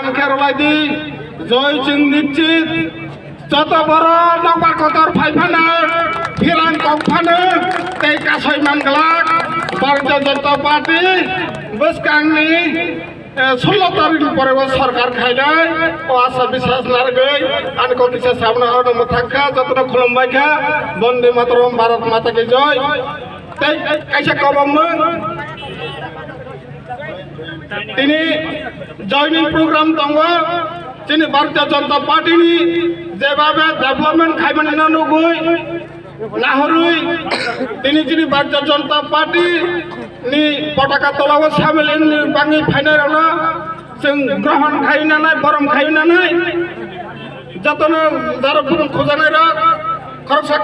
Akan keroladi Joy Jung Nipchit Joto Boro Nokbar Kotor Phaifana Hilang Kokfana Tei Kasoi Manglak Bharatiya Janata Party Buskangni 16 तारिख परेको सरकार खाइदै ओ आशा विश्वास लारगै अनि कतिसे सामना आउन मथाखा जतन खुलुमबायखा वन्दे मातरम भारत माता की जय तै कैसा कबम तिनी जॉइनिंग प्रोग्राम दंग तिनी भारतीय जनता पार्टी नि जेबाबे डेभलपमेन्ट खाइबन ननुगुइ नाहरुइ तिनी जिनी भारतीय जनता पार्टी नि पटाका तलाव सामेल बाङै फाइनारावनो जों ग्रहण खाइनानै बरम खाइनानै जतन जारफोर खोजानाय र खरसा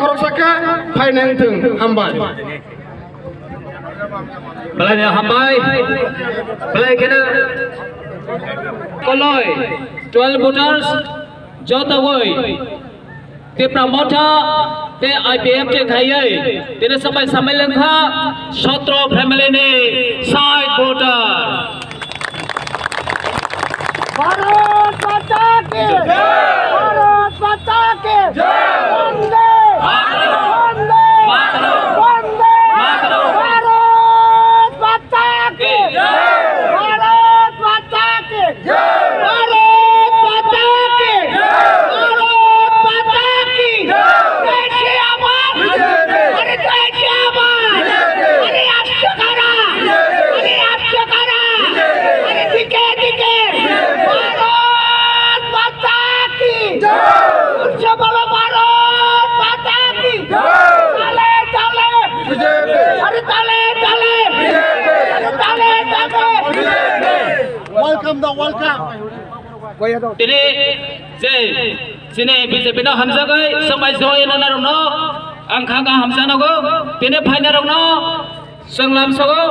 फाइनांथों हामबाय Belanya hambai, belai kena koloi 12 voters, jota woi, te pramota, te IPF te khayai, te sampai lengkha, Shatro family ni side voter. Bharat Mata ki jai, Bharat Mata ki jai, Vande Tini sini BJP na hamsa kai sampai joy na narong no angka hamsa na go tini phai narong no sanglam sogo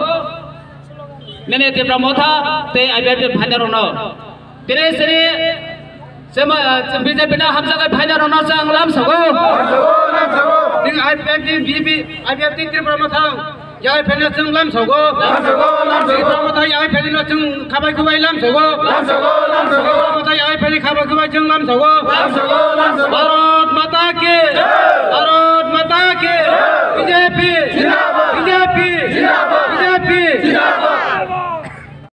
nene te pramotha te IPF te phai narong no tini sini sama BJP na hamsa kai phai narong no sanglam sogo tini IPF te BJP IPF te pramotha Yai phen chung lam sogo pramotha yai phen no chung khabai lam sogo pramotha yai phen khabai chung lam sogo Bharat Mata ki BJP